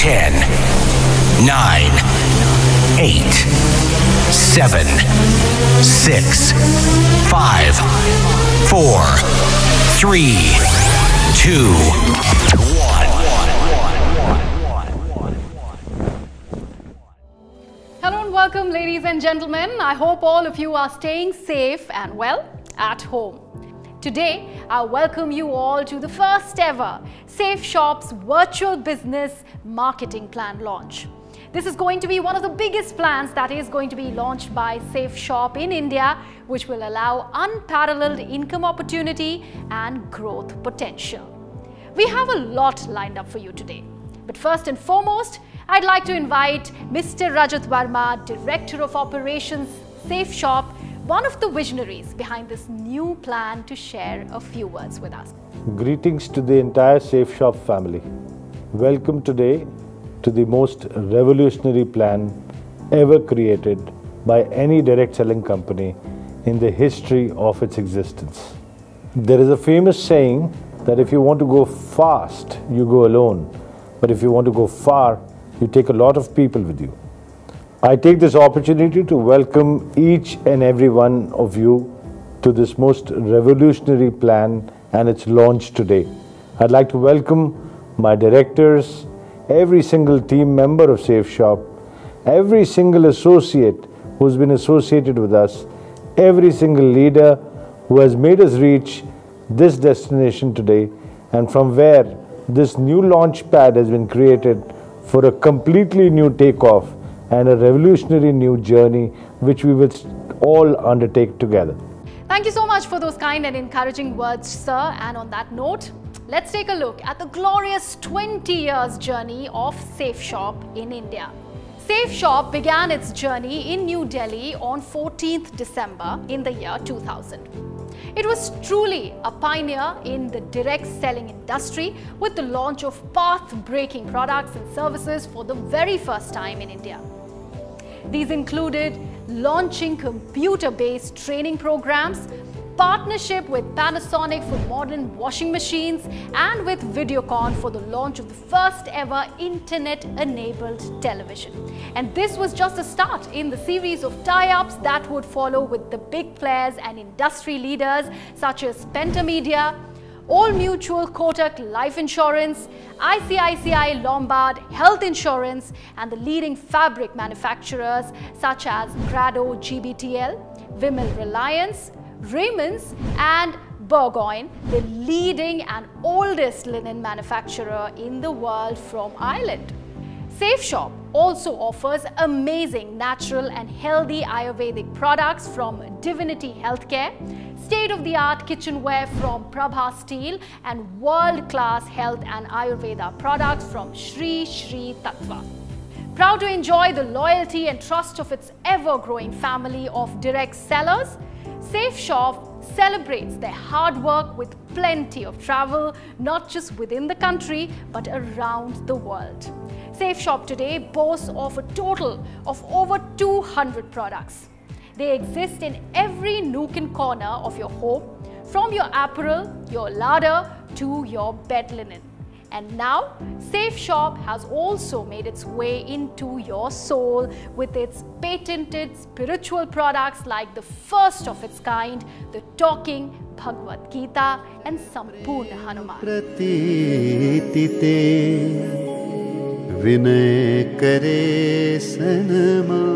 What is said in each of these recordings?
10, 9, 8, 7, 6, 5, 4, 3, 2, 1. Hello and welcome, ladies and gentlemen. I hope all of you are staying safe and well at home. Today, I welcome you all to the first ever SafeShop's virtual business marketing plan launch. This is going to be one of the biggest plans that is going to be launched by SafeShop in India, which will allow unparalleled income opportunity and growth potential. We have a lot lined up for you today. But first and foremost, I'd like to invite Mr. Rajat Verma, Director of Operations, SafeShop, one of the visionaries behind this new plan, to share a few words with us. Greetings to the entire SafeShop family. Welcome today to the most revolutionary plan ever created by any direct selling company in the history of its existence. There is a famous saying that if you want to go fast, you go alone. But if you want to go far, you take a lot of people with you. I take this opportunity to welcome each and every one of you to this most revolutionary plan and its launch today. I'd like to welcome my directors, every single team member of SafeShop, every single associate who's been associated with us, every single leader who has made us reach this destination today, and from where this new launch pad has been created for a completely new takeoff and a revolutionary new journey which we will all undertake together. Thank you so much for those kind and encouraging words, sir. And on that note, let's take a look at the glorious 20 years journey of SafeShop in India. SafeShop began its journey in New Delhi on 14th December in the year 2000. It was truly a pioneer in the direct selling industry with the launch of path-breaking products and services for the very first time in India. These included launching computer-based training programs, partnership with Panasonic for modern washing machines, and with Videocon for the launch of the first ever internet-enabled television. And this was just a start in the series of tie-ups that would follow with the big players and industry leaders such as Pentamedia, Old Mutual Kotak Life Insurance, ICICI Lombard Health Insurance, and the leading fabric manufacturers such as Grado GBTL, Vimal Reliance, Raymond's, and Burgoyne, the leading and oldest linen manufacturer in the world from Ireland. SafeShop also offers amazing natural and healthy Ayurvedic products from Divinity Healthcare, state-of-the-art kitchenware from Prabha Steel, and world-class health and Ayurveda products from Shri Shri Tattva. Proud to enjoy the loyalty and trust of its ever-growing family of direct sellers, SafeShop celebrates their hard work with plenty of travel, not just within the country, but around the world. SafeShop today boasts of a total of over 200 products. They exist in every nook and corner of your home, from your apparel, your larder, to your bed linen. And now, SafeShop has also made its way into your soul with its patented spiritual products like the first of its kind, the talking Bhagavad Gita and Sampurna Hanuman. Vinay kare sanman,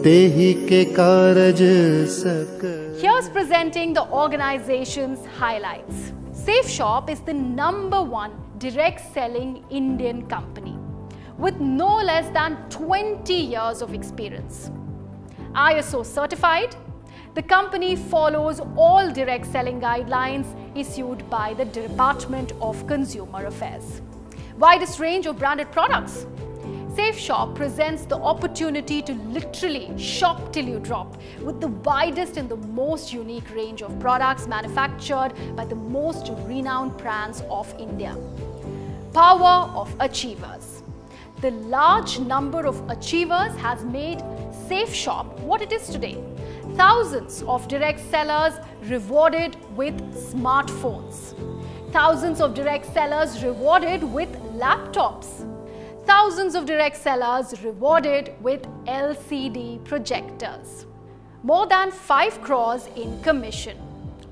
tehi ke karaj sak. Here's presenting the organization's highlights. SafeShop is the #1 direct selling Indian company with no less than 20 years of experience. ISO certified, the company follows all direct selling guidelines issued by the Department of Consumer Affairs. Widest range of branded products. SafeShop presents the opportunity to literally shop till you drop with the widest and the most unique range of products manufactured by the most renowned brands of India. Power of achievers. The large number of achievers has made SafeShop what it is today. Thousands of direct sellers rewarded with smartphones. Thousands of direct sellers rewarded with laptops. Thousands of direct sellers rewarded with LCD projectors. More than 5 crores in commission.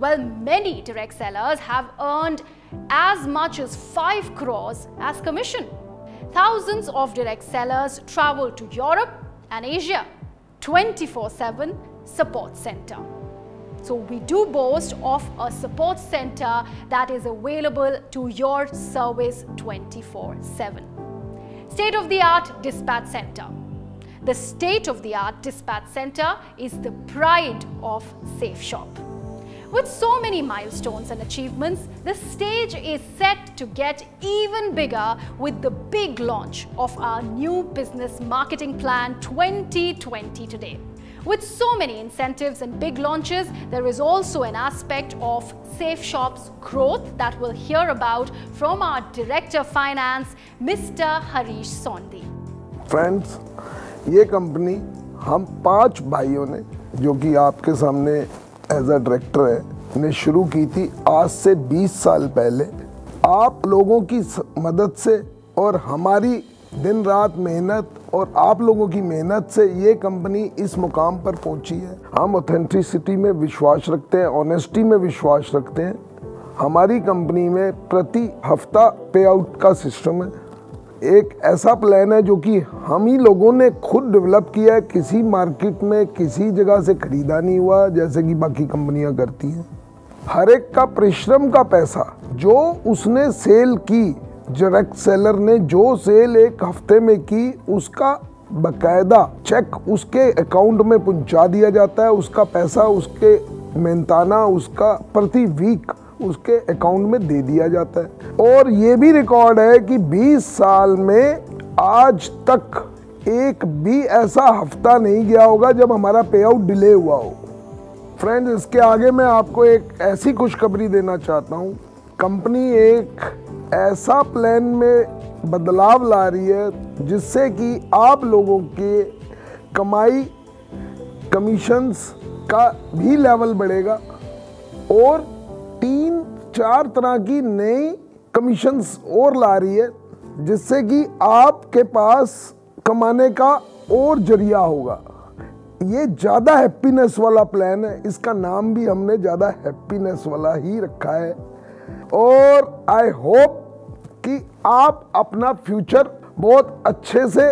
Well, many direct sellers have earned as much as 5 crores as commission. Thousands of direct sellers travel to Europe and Asia. 24/7 support center. So we do boast of a support center that is available to your service 24/7. State-of-the-art dispatch center. The state-of-the-art dispatch center is the pride of SafeShop. With so many milestones and achievements, the stage is set to get even bigger with the big launch of our new business marketing plan 2020 today. With so many incentives and big launches, there is also an aspect of SafeShop's growth that we'll hear about from our Director of Finance, Mr. Harish Sondhi. Friends, ये company हम 5 भाइयों ने, जो कि आपके सामने as a director है, ने शुरू की थी आज से 20 साल पहले। आप लोगों की मदद से और हमारी दिन रात मेहनत और आप लोगों की मेहनत से ये कंपनी इस मुकाम पर पहुंची है। हम ऑथेंटिसिटी में विश्वास रखते हैं, ऑनेस्टी में विश्वास रखते हैं। हमारी कंपनी में प्रति हफ्ता पे आउट का सिस्टम है। एक ऐसा प्लान है जो कि हम ही लोगों ने खुद डेवलप किया है, किसी मार्केट में किसी जगह से खरीदा नहीं हुआ जैसे कि बाकी कंपनियां करती हैं। हर एक का परिश्रम का पैसा जो उसने सेल की, डायरेक्ट सेलर ने जो सेल एक हफ्ते में की, उसका बकायदा चेक उसके अकाउंट में पहुंचा दिया जाता है। उसका पैसा उसके मेहनताना उसका प्रति वीक उसके अकाउंट में दे दिया जाता है। और ये भी रिकॉर्ड है कि 20 साल में आज तक एक भी ऐसा हफ्ता नहीं गया होगा जब हमारा पे आउट डिले हुआ हो। फ्रेंड्स, इसके आगे मैं आपको एक ऐसी खुशखबरी देना चाहता हूँ। कंपनी एक ऐसा प्लान में बदलाव ला रही है जिससे कि आप लोगों के कमाई कमीशंस का भी लेवल बढ़ेगा और 3-4 तरह की नई कमीशंस और ला रही है जिससे कि आपके पास कमाने का और जरिया होगा। ये ज़्यादा हैप्पीनेस वाला प्लान है, इसका नाम भी हमने ज़्यादा हैप्पीनेस वाला ही रखा है। और आई होप कि आप अपना फ्यूचर बहुत अच्छे से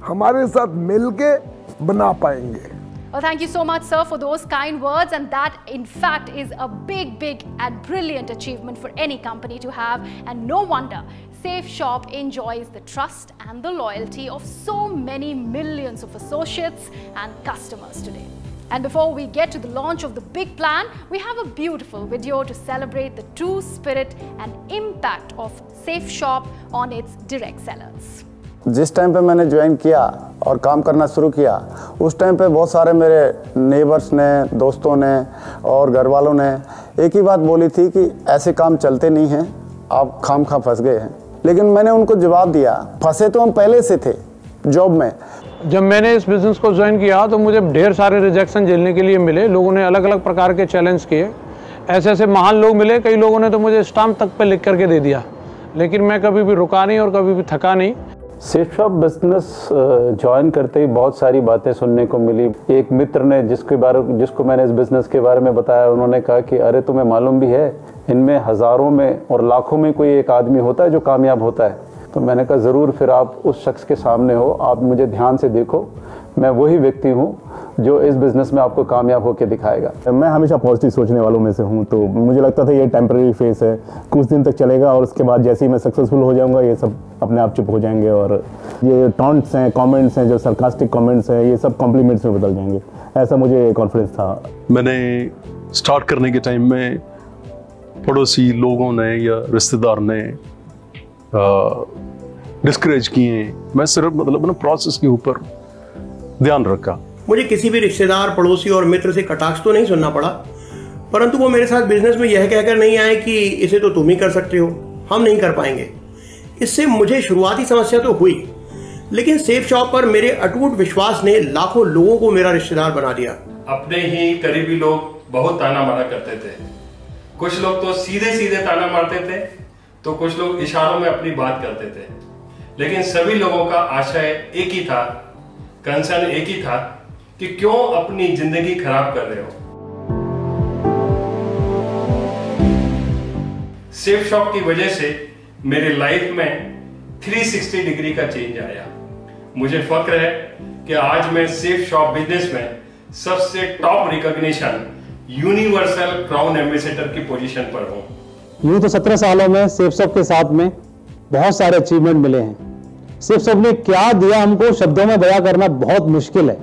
हमारे साथ मिलके बना पाएंगे। Well, thank you so much, sir, for those kind words, and that in fact is a big and brilliant achievement for any company to have, and no wonder SafeShop enjoys the trust and the loyalty of so many millions of associates and customers today. And before we get to the launch of the big plan, we have a beautiful video to celebrate the true spirit and impact of SafeShop on its direct sellers. जिस time पे मैंने join किया और काम करना शुरू किया, उस टाइम पे बहुत सारे मेरे नेबर्स ने, दोस्तों ने और घर वालों ने एक ही बात बोली थी कि ऐसे काम चलते नहीं हैं, आप खामखा फंस गए हैं। लेकिन मैंने उनको जवाब दिया, फंसे तो हम पहले से थे जॉब में। जब मैंने इस बिज़नेस को ज्वाइन किया तो मुझे ढेर सारे रिजेक्शन झेलने के लिए मिले। लोगों ने अलग अलग प्रकार के चैलेंज किए, ऐसे ऐसे महान लोग मिले, कई लोगों ने तो मुझे स्टाम्प तक पे लिख करके दे दिया, लेकिन मैं कभी भी रुका नहीं और कभी भी थका नहीं। सेफशॉप बिजनेस ज्वाइन करते ही बहुत सारी बातें सुनने को मिली। एक मित्र ने जिसको मैंने इस बिज़नेस के बारे में बताया, उन्होंने कहा कि अरे तुम्हें मालूम भी है, इनमें हज़ारों में और लाखों में कोई एक आदमी होता है जो कामयाब होता है। तो मैंने कहा ज़रूर, फिर आप उस शख्स के सामने हो, आप मुझे ध्यान से देखो, मैं वही व्यक्ति हूँ जो इस बिज़नेस में आपको कामयाब होकर दिखाएगा। मैं हमेशा पॉजिटिव सोचने वालों में से हूँ, तो मुझे लगता था ये टेम्परेरी फेस है, कुछ दिन तक चलेगा और उसके बाद जैसे ही मैं सक्सेसफुल हो जाऊँगा ये सब अपने आप चुप हो जाएंगे और ये टॉन्ट्स हैं, कमेंट्स हैं, जो सरकास्टिक कमेंट्स हैं, ये सब कॉम्प्लीमेंट्स में बदल जाएंगे, ऐसा मुझे कॉन्फिडेंस था। मैंने स्टार्ट करने के टाइम में पड़ोसी लोगों ने या रिश्तेदार ने डिस्करेज किए। मैं सिर्फ मतलब ना प्रोसेस के ऊपर ध्यान रखा। मुझे किसी भी रिश्तेदार, पड़ोसी और मित्र से कटाक्ष तो नहीं सुनना पड़ा, परंतु वो मेरे साथ बिजनेस में यह कहकर नहीं आए कि इसे तो तुम ही कर सकते हो, हम नहीं कर पाएंगे। इससे मुझे शुरुआती समस्या तो हुई, लेकिन SafeShop पर मेरे अटूट विश्वास ने लाखों लोगों को मेरा रिश्तेदार बना दिया। अपने ही करीबी लोग बहुत ताना मारा करते थे। कुछ लोग तो सीधे सीधे ताना मारते थे तो कुछ लोग इशारों में अपनी बात करते थे, लेकिन सभी लोगों का आशय एक ही था, कंसर्न एक ही था कि क्यों अपनी जिंदगी खराब कर रहे हो। सेफ शॉप की वजह से मेरी लाइफ में 360 डिग्री का चेंज आया। मुझे फक्र है कि आज मैं सेफ शॉप बिजनेस में सबसे top recognition universal crown ambassador की पोजीशन पर हूं। यूं तो 17 सालों में सेफ शॉप के साथ में बहुत सारे अचीवमेंट मिले हैं। सेफ शॉप ने क्या दिया हमको शब्दों में बयां करना बहुत मुश्किल है।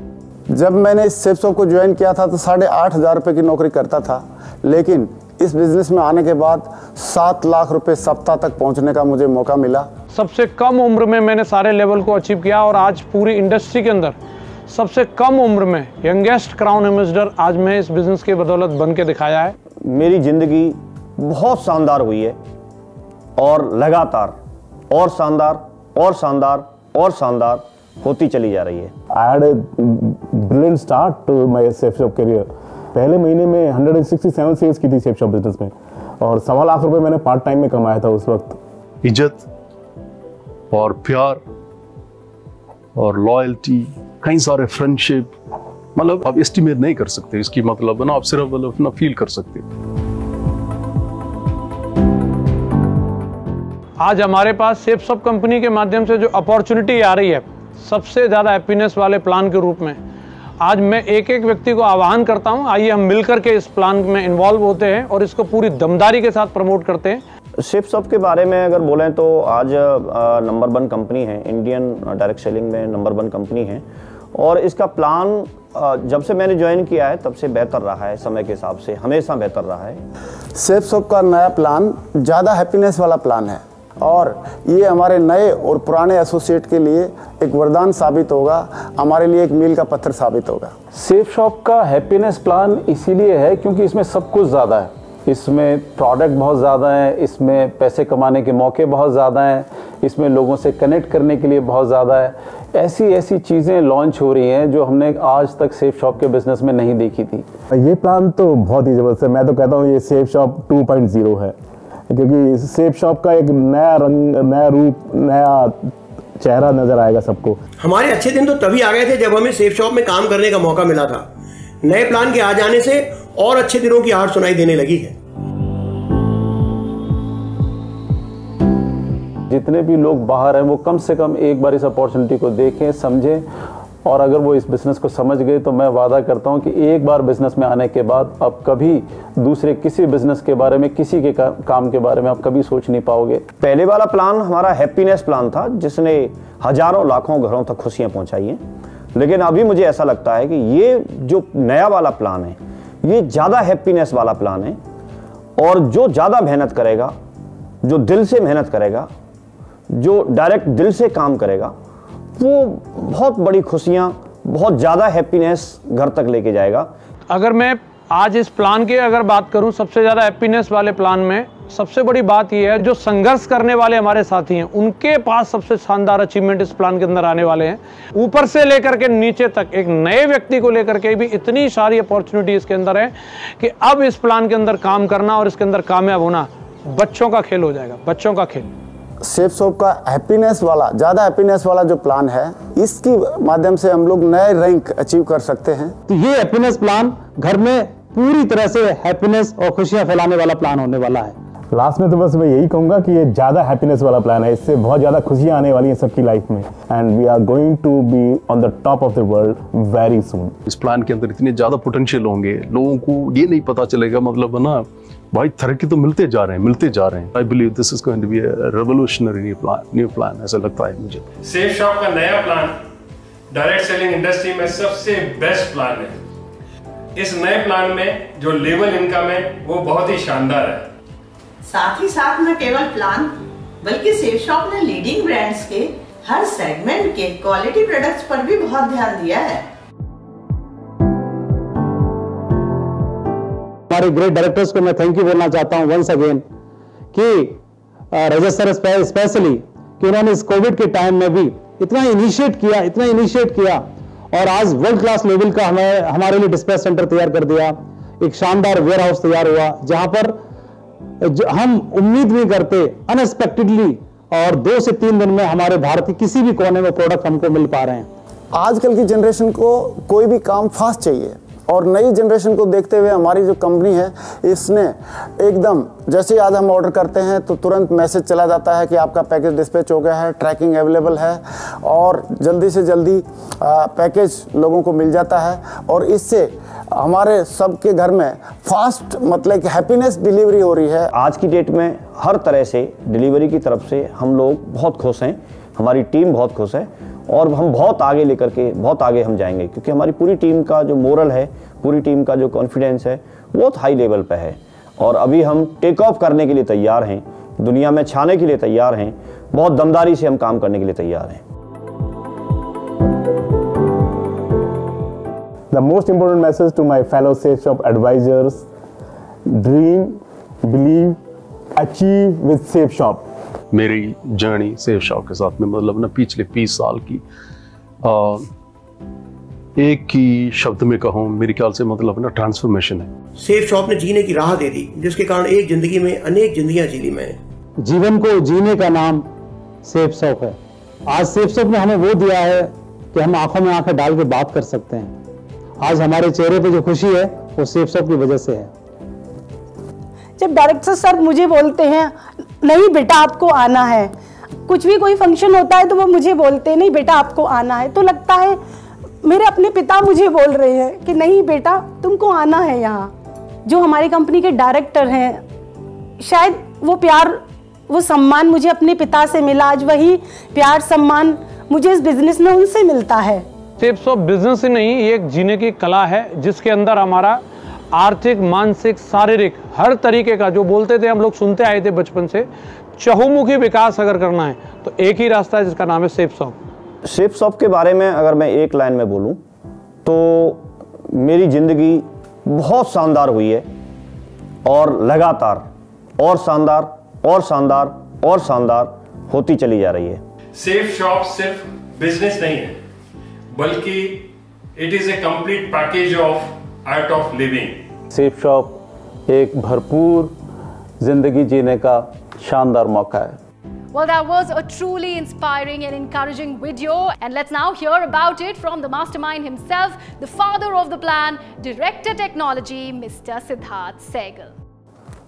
जब मैंने इस सेफ शॉप को ज्वाइन किया था तो 8,500 रुपये की नौकरी करता था, लेकिन इस बिजनेस में आने के बाद 7 लाख रुपए सप्ताह तक पहुंचने का मुझे मौका मिला। सबसे कम उम्र में मैंने सारे लेवल को अचीव किया और आज पूरी इंडस्ट्री के अंदर सबसे कम उम्र में यंगेस्ट क्राउन एम्बेसडर आज मैं इस बिजनेस के बदौलत बन के दिखाया है। मेरी जिंदगी बहुत शानदार हुई है और लगातार और शानदार और शानदार और शानदार होती चली जा रही है। I had a brilliant start to my safe shop career. पहले महीने में 167 सेल्स की थी सेफ शॉप बिजनेस में और 1.25 लाख रुपए मैंने पार्ट टाइम में कमाया था उस वक्त। इज्जत और प्यार और लॉयल्टी, कई सारे फ्रेंडशिप, मतलब आप एस्टिमेट नहीं कर सकते इसकी, मतलब ना आप सिर्फ अपना फील कर सकते। आज हमारे पास सेफ शॉप कंपनी के माध्यम से जो अपॉर्चुनिटी आ रही है सबसे ज़्यादा हैप्पीनेस वाले प्लान के रूप में, आज मैं एक एक व्यक्ति को आह्वान करता हूं, आइए हम मिलकर के इस प्लान में इन्वॉल्व होते हैं और इसको पूरी दमदारी के साथ प्रमोट करते हैं। सेफ शॉप के बारे में अगर बोलें तो आज नंबर 1 कंपनी है, इंडियन डायरेक्ट सेलिंग में नंबर 1 कंपनी है और इसका प्लान जब से मैंने ज्वाइन किया है तब से बेहतर रहा है, समय के हिसाब से हमेशा बेहतर रहा है। सेफ शॉप का नया प्लान ज़्यादा हैप्पीनेस वाला प्लान है और ये हमारे नए और पुराने एसोसिएट के लिए एक वरदान साबित होगा, हमारे लिए एक मील का पत्थर साबित होगा। सेफ शॉप का हैप्पीनेस प्लान इसीलिए है क्योंकि इसमें सब कुछ ज़्यादा है, इसमें प्रोडक्ट बहुत ज़्यादा है, इसमें पैसे कमाने के मौके बहुत ज़्यादा हैं, इसमें लोगों से कनेक्ट करने के लिए बहुत ज़्यादा है। ऐसी ऐसी चीज़ें लॉन्च हो रही हैं जो हमने आज तक सेफ शॉप के बिजनेस में नहीं देखी थी। ये प्लान तो बहुत ही ज़बरदस्त है। मैं तो कहता हूँ ये सेफ शॉप 2.0 है क्योंकि सेफ शॉप का एक नया रंग, नया रूप, नया चेहरा नजर आएगा सबको। हमारे अच्छे दिन तो तभी आ गए थे जब हमें सेफ शॉप में काम करने का मौका मिला था। नए प्लान के आ जाने से और अच्छे दिनों की आहट सुनाई देने लगी है। जितने भी लोग बाहर हैं वो कम से कम एक बार इस अपॉर्चुनिटी को देखें, समझें और अगर वो इस बिज़नेस को समझ गए तो मैं वादा करता हूं कि एक बार बिज़नेस में आने के बाद अब कभी दूसरे किसी बिज़नेस के बारे में, किसी के काम के बारे में आप कभी सोच नहीं पाओगे। पहले वाला प्लान हमारा हैप्पीनेस प्लान था जिसने हजारों लाखों घरों तक खुशियां पहुंचाई हैं, लेकिन अभी मुझे ऐसा लगता है कि ये जो नया वाला प्लान है ये ज़्यादा हैप्पीनेस वाला प्लान है और जो ज़्यादा मेहनत करेगा, जो दिल से मेहनत करेगा, जो डायरेक्ट दिल से काम करेगा, वो बहुत बड़ी खुशियां, बहुत ज़्यादा हैप्पीनेस घर तक लेके जाएगा। अगर मैं आज इस प्लान की अगर बात करूं, सबसे ज़्यादा हैप्पीनेस वाले प्लान में सबसे बड़ी बात यह है जो संघर्ष करने वाले हमारे साथी हैं उनके पास सबसे शानदार अचीवमेंट इस प्लान के अंदर आने वाले हैं। ऊपर से लेकर के नीचे तक एक नए व्यक्ति को लेकर के भी इतनी सारी अपॉर्चुनिटी इसके अंदर है कि अब इस प्लान के अंदर काम करना और इसके अंदर कामयाब होना बच्चों का खेल हो जाएगा, बच्चों का खेल। सेफ शॉप का हैप्पीनेस वाला, ज़्यादा हैप्पीनेस वाला जो प्लान है, इसके माध्यम से हम लोग नए रैंक अचीव कर सकते हैं। तो ये हैप्पीनेस प्लान घर में पूरी तरह से हैप्पीनेस और खुशियां फैलाने वाला प्लान होने वाला है। लास्ट में तो बस मैं यही कहूंगा कि ये ज़्यादा हैप्पीनेस वाला प्लान है, इससे बहुत ज़्यादा खुशियां आने वाली हैं सबकी लाइफ में and we are going to be on the top of the world very soon. इस प्लान के अंदर इतने ज़्यादा पोटेंशियल होंगे, लोगों को ये नहीं पता चलेगा, मतलब ना भाई तरक्की तो मिलते जा रहे हैं। I believe this is going to be a revolutionary new plan, ऐसा लगता है मुझे। सेफ शॉप का नया प्लान डायरेक्ट सेलिंग इंडस्ट्री में सबसे बेस्ट प्लान है। इस नए प्लान में जो लेवल इनकम है वो बहुत ही शानदार है। साथ ही साथ न केवल प्लान बल्कि सेफ शॉप ने लीडिंग ब्रांड्स के हर सेगमेंट के क्वालिटी प्रोडक्ट्स पर भी बहुत ध्यान दिया है। हमारे ग्रेट डायरेक्टर्स को मैं थैंक यू बोलना चाहता हूं वंस अगेन कि रजत सर स्पेशली कि उन्होंने इस कोविड के टाइम में भी इतना इनिशिएट किया और आज वर्ल्ड क्लास लेवल का हमारे लिए डिस्पैच सेंटर तैयार कर दिया। एक शानदार वेयर हाउस तैयार हुआ जहां पर हम उम्मीद नहीं करते, अनएक्सपेक्टेडली, और 2 से 3 दिन में हमारे भारत के किसी भी कोने में प्रोडक्ट हमको मिल पा रहे हैं। आजकल की जनरेशन को कोई भी काम फास्ट चाहिए, और नई जनरेशन को देखते हुए हमारी जो कंपनी है इसने एकदम, जैसे आज हम ऑर्डर करते हैं तो तुरंत मैसेज चला जाता है कि आपका पैकेज डिस्पैच हो गया है, ट्रैकिंग अवेलेबल है, और जल्दी से जल्दी पैकेज लोगों को मिल जाता है। और इससे हमारे सबके घर में फास्ट, मतलब कि हैप्पीनेस डिलीवरी हो रही है। आज की डेट में हर तरह से डिलीवरी की तरफ से हम लोग बहुत खुश हैं, हमारी टीम बहुत खुश है, और हम बहुत आगे लेकर के बहुत आगे हम जाएंगे, क्योंकि हमारी पूरी टीम का जो मोरल है, पूरी टीम का जो कॉन्फिडेंस है, बहुत हाई लेवल पे है। और अभी हम टेक ऑफ करने के लिए तैयार हैं, दुनिया में छाने के लिए तैयार हैं, बहुत दमदारी से हम काम करने के लिए तैयार हैं। The most important message to my fellow SafeShop advisors: dream, believe, achieve with SafeShop. मेरी जर्नी SafeShop के साथ में मतलब ना पिछले 20 साल की एक ही शब्द में कहूँ, मेरे ख्याल से मतलब ना ट्रांसफॉर्मेशन है। SafeShop ने जीने की राह दे दी, जिसके कारण एक जिंदगी में अनेक जिंदगियां जी ली मैंने। जीवन को जीने का नाम SafeShop है। आज SafeShop ने हमें वो दिया है कि हम आंखों में आंखें डाल के बात कर सकते हैं। आज हमारे चेहरे पे जो खुशी है वो SafeShop की वजह से है। जब डायरेक्टर सर मुझे बोलते हैं नहीं बेटा आपको आना है, कुछ भी कोई फंक्शन होता है तो वो मुझे बोलते हैं नहीं बेटा आपको आना है, तो लगता है मेरे अपने पिता मुझे बोल रहे हैं कि नहीं बेटा तुमको आना है यहाँ। जो हमारी कंपनी के डायरेक्टर हैं, शायद वो प्यार, वो सम्मान मुझे अपने पिता से मिला, आज वही प्यार सम्मान मुझे इस बिजनेस में उनसे मिलता है। SafeShop बिजनेस ही नहीं, ये एक जीने की कला है, जिसके अंदर हमारा आर्थिक, मानसिक, शारीरिक हर तरीके का, जो बोलते थे हम लोग सुनते आए थे बचपन से, चहुमुखी विकास अगर करना है तो एक ही रास्ता है जिसका नाम है SafeShop। SafeShop के बारे में अगर मैं एक लाइन में बोलूं तो मेरी ज़िंदगी बहुत शानदार हुई है, और लगातार और शानदार और शानदार और शानदार होती चली जा रही है। SafeShop सिर्फ बिजनेस नहीं है, बल्कि it is a complete package of art of living. SafeShop एक भरपूर जिंदगी जीने का शानदार मौका है। Well, that was a truly inspiring and encouraging video, and let's now hear about it from the mastermind himself, the father of the plan, Director Technology, Mr. Siddharth Sehgal.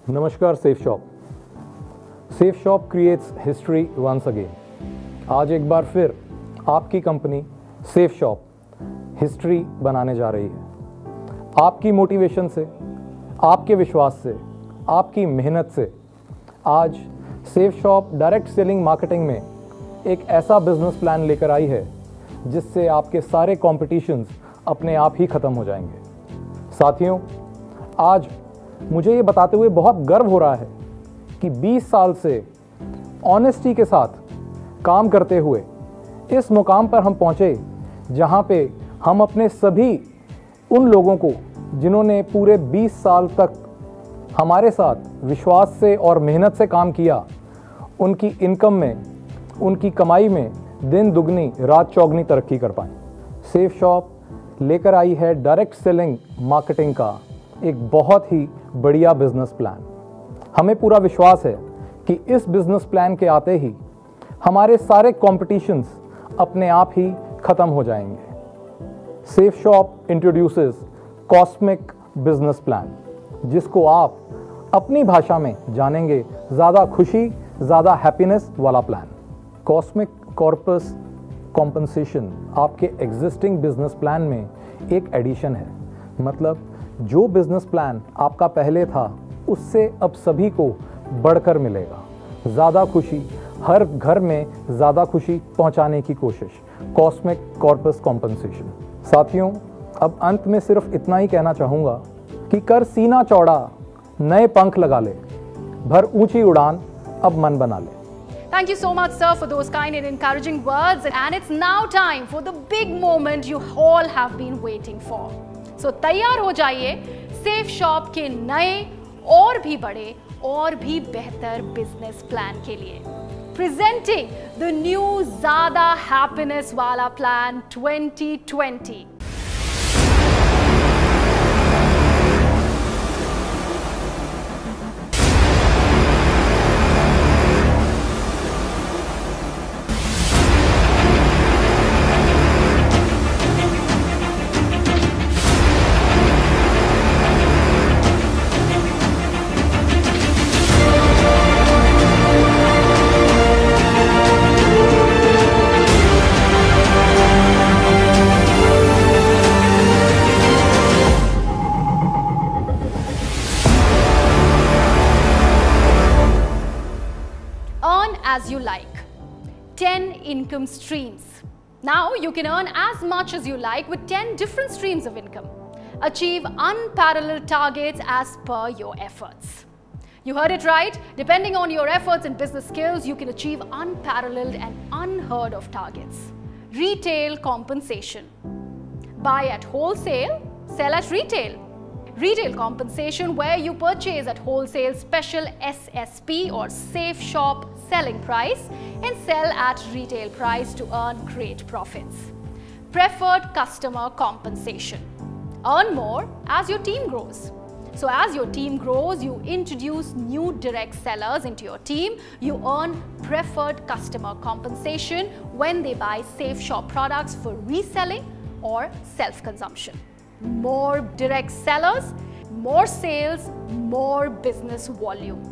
Namaskar SafeShop. SafeShop creates history once again. आज एक बार फिर आपकी company SafeShop history बनाने जा रही है। आपकी motivation से, आपके विश्वास से, आपकी मेहनत से आज SafeShop डायरेक्ट सेलिंग मार्केटिंग में एक ऐसा बिजनेस प्लान लेकर आई है जिससे आपके सारे कॉम्पिटिशन्स अपने आप ही ख़त्म हो जाएंगे। साथियों, आज मुझे ये बताते हुए बहुत गर्व हो रहा है कि 20 साल से ऑनेस्टी के साथ काम करते हुए इस मुकाम पर हम पहुँचे जहाँ पे हम अपने सभी उन लोगों को जिन्होंने पूरे 20 साल तक हमारे साथ विश्वास से और मेहनत से काम किया, उनकी इनकम में, उनकी कमाई में दिन दुगनी रात चौगनी तरक्की कर पाएँ। SafeShop लेकर आई है डायरेक्ट सेलिंग मार्केटिंग का एक बहुत ही बढ़िया बिजनेस प्लान। हमें पूरा विश्वास है कि इस बिजनेस प्लान के आते ही हमारे सारे कॉम्पिटिशन्स अपने आप ही ख़त्म हो जाएंगे। SafeShop introduces cosmic business plan, जिसको आप अपनी भाषा में जानेंगे ज़्यादा खुशी, ज़्यादा हैप्पीनेस वाला प्लान। कॉस्मिक कॉर्पस कॉम्पनसेशन आपके एग्जिस्टिंग बिजनेस प्लान में एक एडिशन है। मतलब जो बिजनेस प्लान आपका पहले था उससे अब सभी को बढ़कर मिलेगा। ज़्यादा खुशी, हर घर में ज़्यादा खुशी पहुंचाने की कोशिश, कॉस्मिक कॉर्पस कॉम्पनसेशन। साथियों, अब अंत में सिर्फ इतना ही कहना चाहूँगा कि कर सीना चौड़ा, नए पंख लगा ले, भर ऊंची उड़ान, अब मन बना ले। Thank you so much, sir, for those kind and encouraging words. And it's now time for the big moment you all have been waiting for. So तैयार हो जाइए SafeShop के नए और भी बड़े और भी बेहतर बिजनेस प्लान के लिए। Presenting the new ज़्यादा हैप्पीनेस वाला plan 2020। Earn as you like. 10 income streams. Now you can earn as much as you like with 10 different streams of income. Achieve unparalleled targets as per your efforts. You heard it right. Depending on your efforts and business skills, you can achieve unparalleled and unheard of targets. Retail compensation. Buy at wholesale, sell at retail. Retail compensation, where you purchase at wholesale special SSP or Safe Shop selling price and sell at retail price to earn great profits. Preferred customer compensation. Earn more as your team grows. So as your team grows, you introduce new direct sellers into your team. You earn preferred customer compensation when they buy Safe Shop products for reselling or self-consumption. More direct sellers, more sales, more business volume.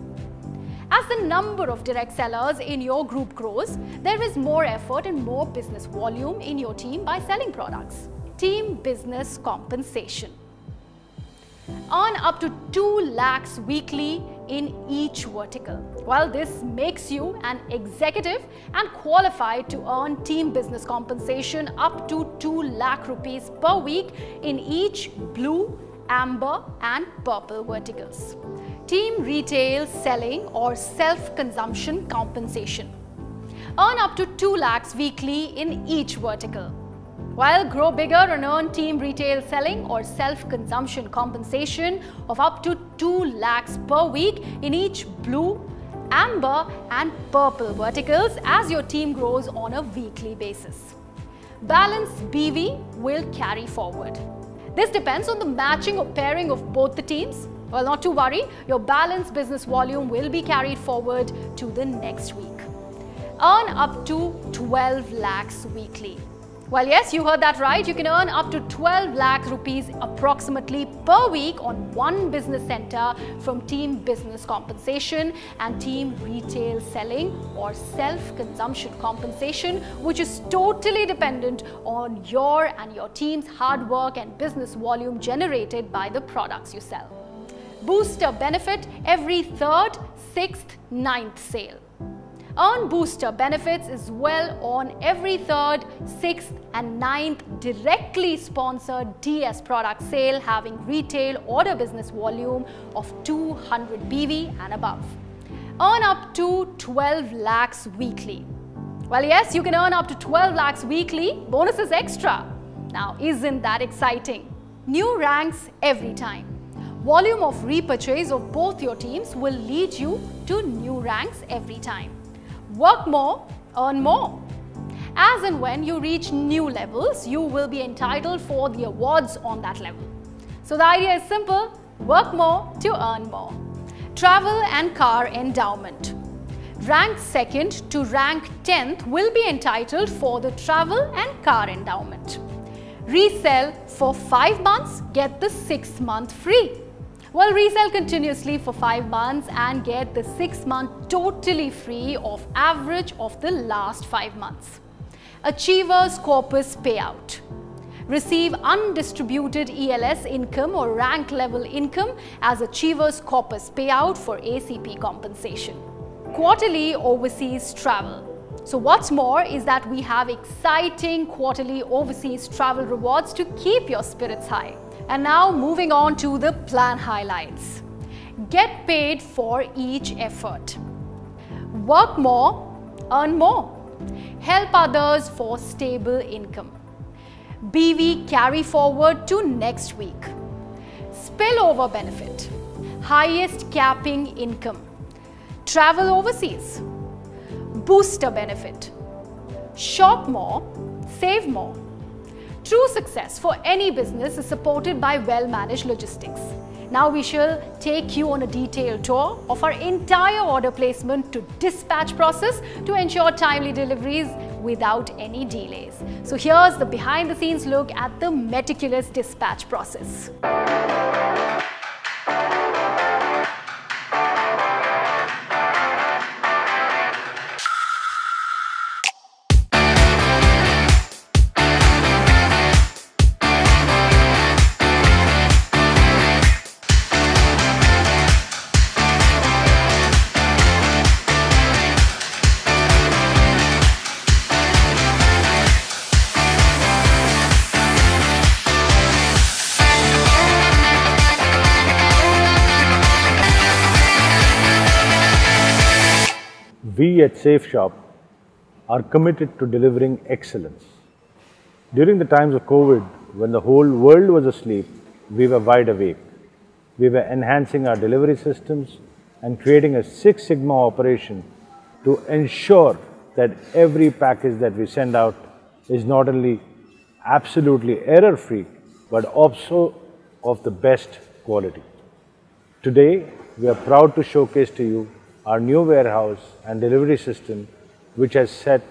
As the number of direct sellers in your group grows, there is more effort and more business volume in your team by selling products. Team business compensation. Earn up to 2 lakhs weekly in each vertical. Well, this makes you an executive and qualified to earn team business compensation up to 2 lakh rupees per week in each blue, amber and purple verticals. Team retail selling or self-consumption compensation. Earn up to 2 lakhs weekly in each vertical. While grow bigger and earn team retail selling or self-consumption compensation of up to 2 lakhs per week in each blue, amber and purple verticals as your team grows on a weekly basis. Balanced BV will carry forward. This depends on the matching or pairing of both the teams. Well, not to worry, your balanced business volume will be carried forward to the next week. Earn up to 12 lakhs weekly. Well, yes, you heard that right. You can earn up to 12 lakh rupees approximately per week on one business center from team business compensation and team retail selling or self-consumption compensation, which is totally dependent on your and your team's hard work and business volume generated by the products you sell. Booster benefit every 3rd, 6th, 9th sale. Earn booster benefits as well on every 3rd, 6th and 9th directly sponsored DS product sale having retail order business volume of 200 BV and above. Earn up to 12 lakhs weekly. Well, yes, you can earn up to 12 lakhs weekly. Bonus is extra. Now, isn't that exciting? New ranks every time. Volume of repurchase of both your teams will lead you to new ranks every time. Work more, earn more. As and when you reach new levels, you will be entitled for the awards on that level. So the idea is simple, work more to earn more. Travel and car endowment. Rank 2nd to rank 10th will be entitled for the travel and car endowment. Resell for 5 months, get the 6th month free. Well, resell continuously for 5 months and get the 6th month totally free of average of the last 5 months. Achievers Corpus Payout. Receive undistributed ELS income or rank level income as Achievers Corpus Payout for ACP compensation. Quarterly overseas travel. So what's more is that we have exciting quarterly overseas travel rewards to keep your spirits high. And now moving on to the plan highlights. Get paid for each effort. Work more, earn more. Help others for stable income. BV carry forward to next week. Spillover benefit. Highest capping income. Travel overseas. Booster benefit. Shop more, save more. True success for any business is supported by well-managed logistics. Now we shall take you on a detailed tour of our entire order placement to dispatch process to ensure timely deliveries without any delays. So here's the behind-the-scenes look at the meticulous dispatch process. we at Safe Shop are committed to delivering excellence. During the times of COVID, when the whole world was asleep, we were wide awake. We were enhancing our delivery systems and creating a Six Sigma operation to ensure that every package that we send out is not only absolutely error-free, but also of the best quality. Today, we are proud to showcase to you our new warehouse and delivery system, which has set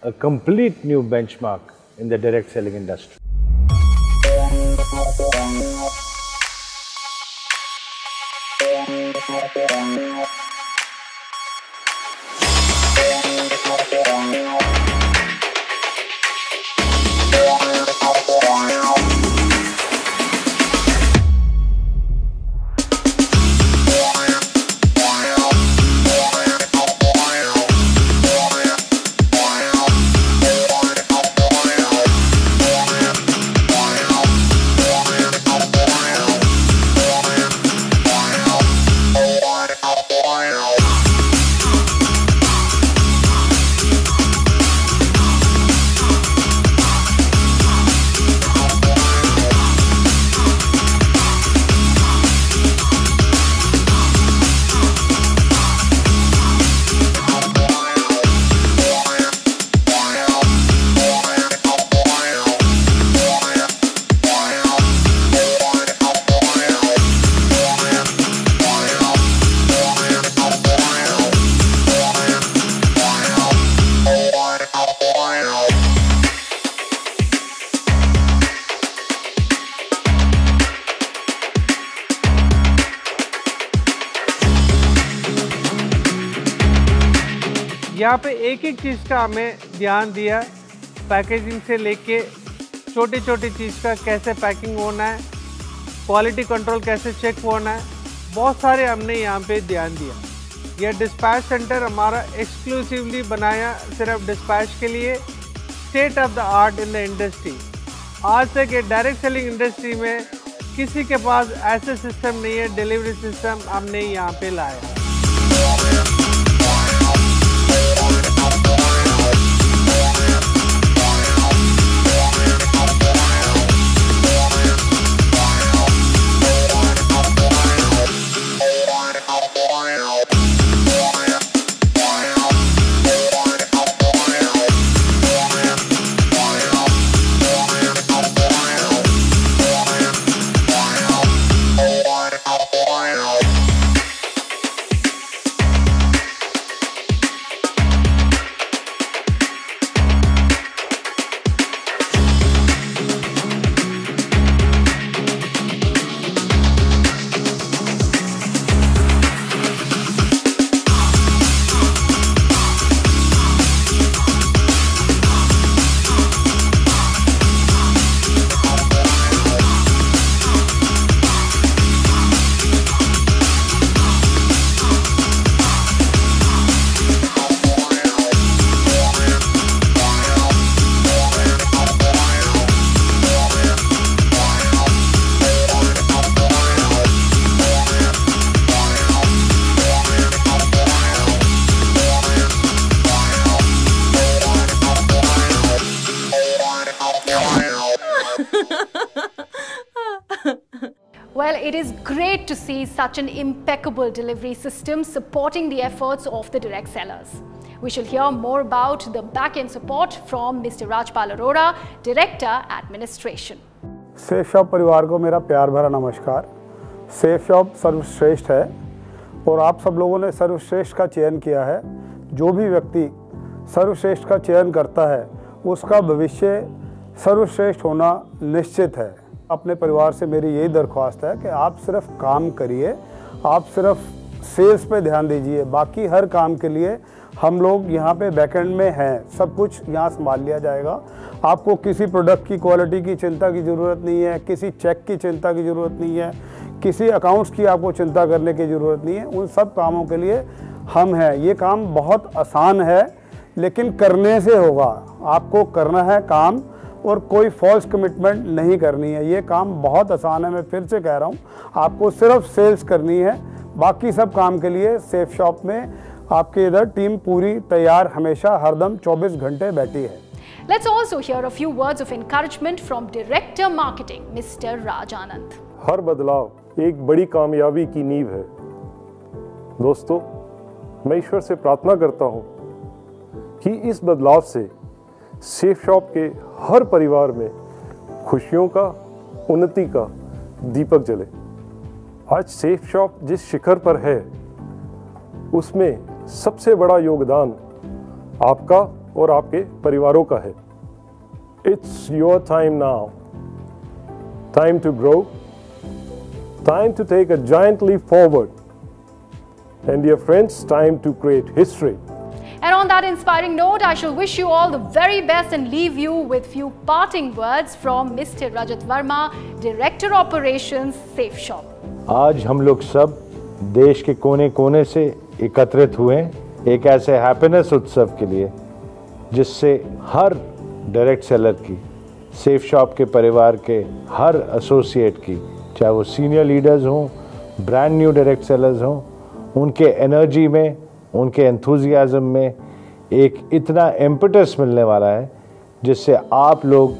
a complete new benchmark in the direct selling industry. यहाँ पे एक एक चीज़ का हमें ध्यान दिया, packaging से लेके छोटी छोटी चीज़ का कैसे पैकिंग होना है, क्वालिटी कंट्रोल कैसे चेक होना है, बहुत सारे हमने यहाँ पे ध्यान दिया। यह डिस्पैच सेंटर हमारा एक्सक्लूसिवली बनाया सिर्फ डिस्पैच के लिए, state of the art in the industry. आज तक ये डायरेक्ट सेलिंग इंडस्ट्री में किसी के पास ऐसे सिस्टम नहीं है, डिलीवरी सिस्टम हमने यहाँ पे लाया। Well, it is great to see such an impeccable delivery system supporting the efforts of the direct sellers. We shall hear more about the back-end support from Mr. Rajpal Arora, Director Administration. Safe shop परिवार को मेरा प्यार भरा नमस्कार। Safe shop सर्वश्रेष्ठ है और आप सब लोगों ने सर्वश्रेष्ठ का चयन किया है। जो भी व्यक्ति सर्वश्रेष्ठ का चयन करता है उसका भविष्य सर्वश्रेष्ठ होना निश्चित है। अपने परिवार से मेरी यही दरख्वास्त है कि आप सिर्फ काम करिए, आप सिर्फ सेल्स पे ध्यान दीजिए, बाकी हर काम के लिए हम लोग यहाँ पे बैकएंड में हैं, सब कुछ यहाँ संभाल लिया जाएगा। आपको किसी प्रोडक्ट की क्वालिटी की चिंता की ज़रूरत नहीं है, किसी चेक की चिंता की ज़रूरत नहीं है, किसी अकाउंट्स की आपको चिंता करने की ज़रूरत नहीं है। उन सब कामों के लिए हम हैं। ये काम बहुत आसान है लेकिन करने से होगा। आपको करना है काम और कोई फॉल्स कमिटमेंट नहीं करनी है। ये काम बहुत आसान है, मैं फिर से कह रहा हूँ। आपको सिर्फ सेल्स करनी है, बाकी सब काम के लिए सेफ शॉप में आपके इधर टीम पूरी तैयार हमेशा हरदम 24 घंटे बैठी है। Let's also hear a few words of encouragement from Director Marketing, Mr. Raj Anand. हर बदलाव एक बड़ी कामयाबी की नींव है। दोस्तों, मैं ईश्वर से प्रार्थना करता हूं कि इस बदलाव से सेफ शॉप के हर परिवार में खुशियों का, उन्नति का दीपक जले। आज सेफ शॉप जिस शिखर पर है उसमें सबसे बड़ा योगदान आपका और आपके परिवारों का है। It's your time now, time to grow, time to take a giant leap forward, and dear friends, time to create history. And on that inspiring note, I shall wish you all the very best and leave you with few parting words from Mr. Rajat Verma, Director Operations, Safe Shop. आज हम लोग सब देश के कोने कोने से एकत्रित हुए एक ऐसे हैप्पीनेस उत्सव के लिए जिससे हर डायरेक्ट सेलर की, सेफ शॉप के परिवार के हर एसोसिएट की, चाहे वो सीनियर लीडर्स हों, ब्रांड न्यू डायरेक्ट सेलर्स हों, उनके एनर्जी में, उनके एंथुजियाज्म में एक इतना इम्पेटस मिलने वाला है जिससे आप लोग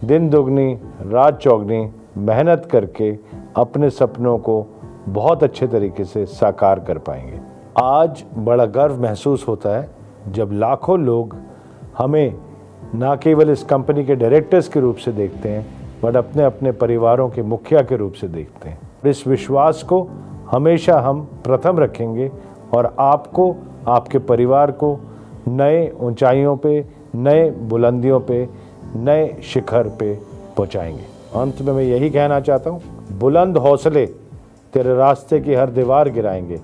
दिन दुगनी रात चौगनी मेहनत करके अपने सपनों को बहुत अच्छे तरीके से साकार कर पाएंगे। आज बड़ा गर्व महसूस होता है जब लाखों लोग हमें ना केवल इस कंपनी के डायरेक्टर्स के रूप से देखते हैं, बट अपने अपने परिवारों के मुखिया के रूप से देखते हैं। इस विश्वास को हमेशा हम प्रथम रखेंगे और आपको, आपके परिवार को नए ऊंचाइयों पे, नए बुलंदियों पे, नए शिखर पे पहुंचाएंगे। अंत में मैं यही कहना चाहता हूँ, बुलंद हौसले तेरे रास्ते की हर दीवार गिराएंगे,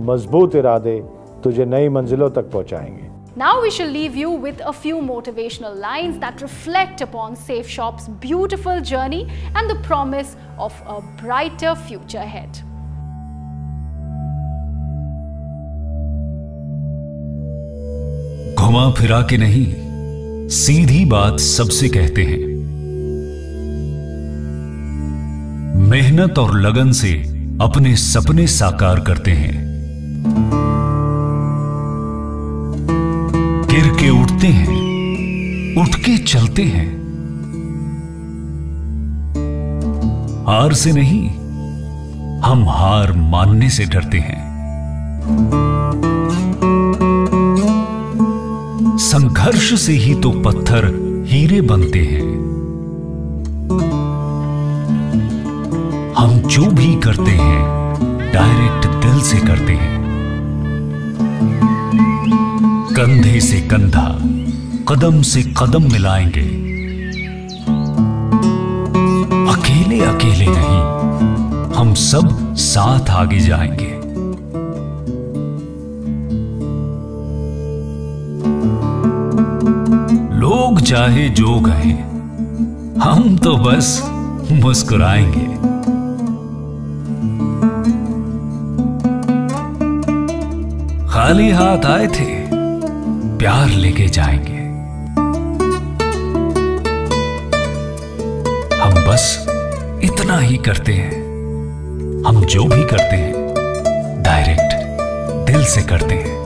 मजबूत इरादे तुझे नई मंजिलों तक पहुंचाएंगे। Now we shall leave you with a few motivational lines that reflect upon Safe Shop's beautiful journey and the promise of a brighter future ahead. घुमा फिरा के नहीं, सीधी बात सबसे कहते हैं। मेहनत और लगन से अपने सपने साकार करते हैं। गिर के उठते हैं, उठ के चलते हैं। हार से नहीं, हम हार मानने से डरते हैं। संघर्ष से ही तो पत्थर हीरे बनते हैं। हम जो भी करते हैं डायरेक्ट दिल से करते हैं। कंधे से कंधा, कदम से कदम मिलाएंगे। अकेले अकेले नहीं, हम सब साथ आगे जाएंगे। लोग चाहे जो कहें, हम तो बस मुस्कुराएंगे। खाली हाथ आए थे, प्यार लेके जाएंगे। हम बस इतना ही करते हैं। हम जो भी करते हैं डायरेक्ट दिल से करते हैं।